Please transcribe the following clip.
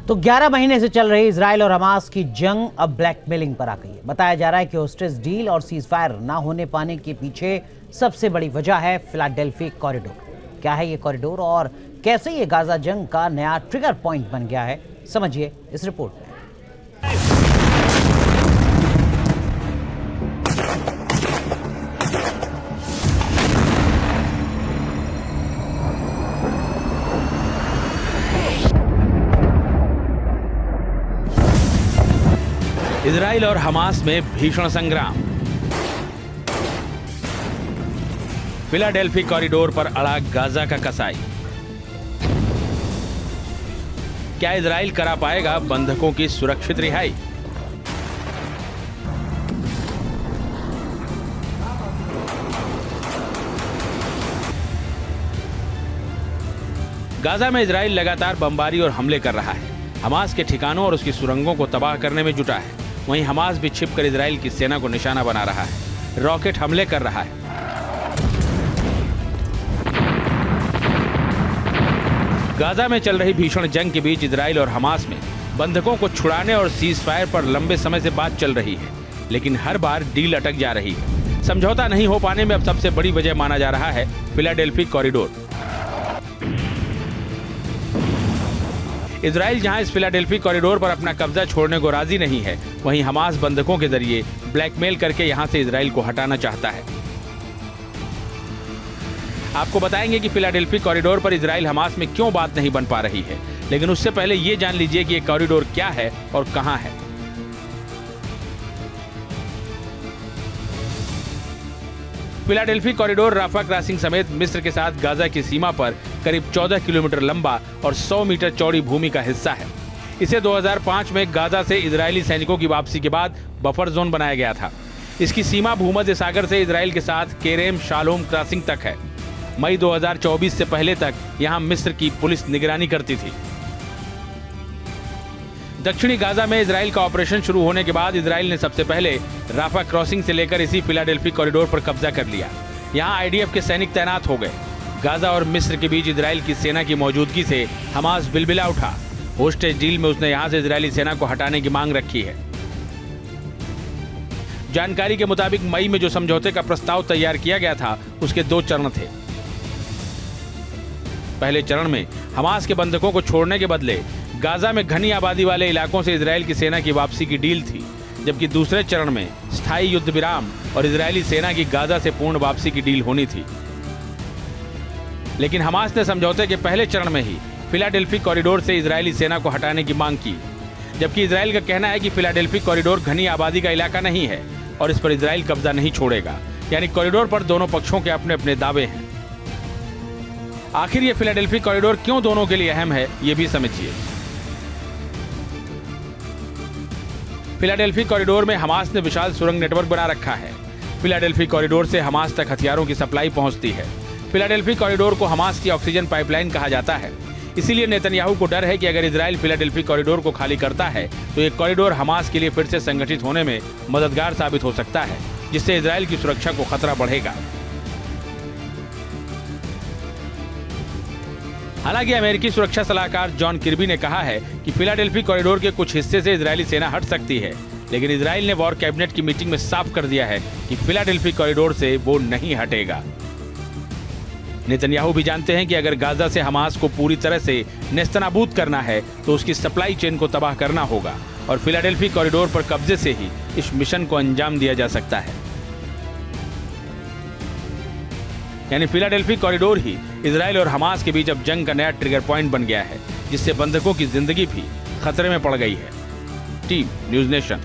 तो 11 महीने से चल रही इजराइल और हमास की जंग अब ब्लैकमेलिंग पर आ गई है। बताया जा रहा है कि होस्टेज डील और सीज फायर ना होने पाने के पीछे सबसे बड़ी वजह है फिलाडेल्फी कॉरिडोर। क्या है ये कॉरिडोर और कैसे ये गाजा जंग का नया ट्रिगर पॉइंट बन गया है, समझिए इस रिपोर्ट में। इजराइल और हमास में भीषण संग्राम। फिलाडेल्फी कॉरिडोर पर अड़ा गाजा का कसाई। क्या इजराइल करा पाएगा बंधकों की सुरक्षित रिहाई? गाजा में इजराइल लगातार बमबारी और हमले कर रहा है। हमास के ठिकानों और उसकी सुरंगों को तबाह करने में जुटा है। वहीं हमास भी छिपकर इजराइल की सेना को निशाना बना रहा है, रॉकेट हमले कर रहा है। गाजा में चल रही भीषण जंग के बीच इजराइल और हमास में बंधकों को छुड़ाने और सीज फायर पर लंबे समय से बात चल रही है, लेकिन हर बार डील अटक जा रही है। समझौता नहीं हो पाने में अब सबसे बड़ी वजह माना जा रहा है फिलाडेल्फी कॉरिडोर। इजराइल जहां इस फिलाडेल्फी कॉरिडोर पर अपना कब्जा छोड़ने को राजी नहीं है, वहीं हमास बंधकों के जरिए ब्लैकमेल करके यहां से इजराइल को हटाना चाहता है। आपको बताएंगे कि फिलाडेल्फी कॉरिडोर पर इजराइल हमास में क्यों बात नहीं बन पा रही है, लेकिन उससे पहले ये जान लीजिए कि ये कॉरिडोर क्या है और कहां है। फिलाडेल्फी कॉरिडोर राफा क्रॉसिंग समेत मिस्र के साथ गाजा की सीमा पर करीब 14 किलोमीटर लंबा और 100 मीटर चौड़ी भूमि का हिस्सा है। इसे 2005 में गाजा से इजरायली सैनिकों की वापसी के बाद बफर जोन बनाया गया था। इसकी सीमा भूमध्य सागर से इजराइल के साथ केरेम शालोम क्रॉसिंग तक है। मई 2024 से पहले तक यहां मिस्र की पुलिस निगरानी करती थी। दक्षिणी गाजा में इजराइल का ऑपरेशन शुरू होने के बाद इजराइल ने सबसे पहले राफा क्रॉसिंग से लेकर इसी फिलाडेल्फी कॉरिडोर पर कब्जा कर लिया। यहां आईडीएफ के सैनिक तैनात हो गए। गाजा और मिस्र के बीच इजराइल की सेना की मौजूदगी से हमास बिलबिला उठा। होस्टेज डील में उसने यहां से इजरायली सेना को हटाने की मांग रखी है। जानकारी के मुताबिक मई में जो समझौते का प्रस्ताव तैयार किया गया था, उसके 2 चरण थे। पहले चरण में हमास के बंधकों को छोड़ने के बदले गाजा में घनी आबादी वाले इलाकों से इजराइल की सेना की वापसी की डील थी, जबकि दूसरे चरण में स्थायी युद्ध विराम और इजरायली सेना की गाजा से पूर्ण वापसी की डील होनी थी। लेकिन हमास ने समझौते के पहले चरण में ही फिलाडेल्फी कॉरिडोर से इजरायली सेना को हटाने की मांग की, जबकि इजराइल का कहना है कि फिलाडेल्फी कॉरिडोर घनी आबादी का इलाका नहीं है और इस पर इजराइल कब्जा नहीं छोड़ेगा। यानी कॉरिडोर पर दोनों पक्षों के अपने अपने दावे हैं। आखिर ये फिलाडेल्फी कॉरिडोर क्यों दोनों के लिए अहम है, ये भी समझिए। फिलाडेल्फी कॉरिडोर में हमास ने विशाल सुरंग नेटवर्क बना रखा है। फिलाडेल्फी कॉरिडोर से हमास तक हथियारों की सप्लाई पहुंचती है। फिलाडेल्फी कॉरिडोर को हमास की ऑक्सीजन पाइपलाइन कहा जाता है। इसीलिए नेतन्याहू को डर है कि अगर इजराइल फिलाडेल्फी कॉरिडोर को खाली करता है तो ये कॉरिडोर हमास के लिए फिर से संगठित होने में मददगार साबित हो सकता है, जिससे इजराइल की सुरक्षा को खतरा बढ़ेगा। हालांकि अमेरिकी सुरक्षा सलाहकार जॉन किर्बी ने कहा है कि फिलाडेल्फी कॉरिडोर के कुछ हिस्से से इजरायली सेना हट सकती है, लेकिन इजराइल ने वॉर कैबिनेट की मीटिंग में साफ कर दिया है कि फिलाडेल्फी कॉरिडोर से वो नहीं हटेगा। नेतन्याहू भी जानते हैं कि अगर गाजा से हमास को पूरी तरह से नेस्तनाबूद करना है तो उसकी सप्लाई चेन को तबाह करना होगा और फिलाडेल्फी कॉरिडोर पर कब्जे से ही इस मिशन को अंजाम दिया जा सकता है। यानी फिलाडेल्फी कॉरिडोर ही इजराइल और हमास के बीच अब जंग का नया ट्रिगर पॉइंट बन गया है, जिससे बंधकों की जिंदगी भी खतरे में पड़ गई है। Team news nation.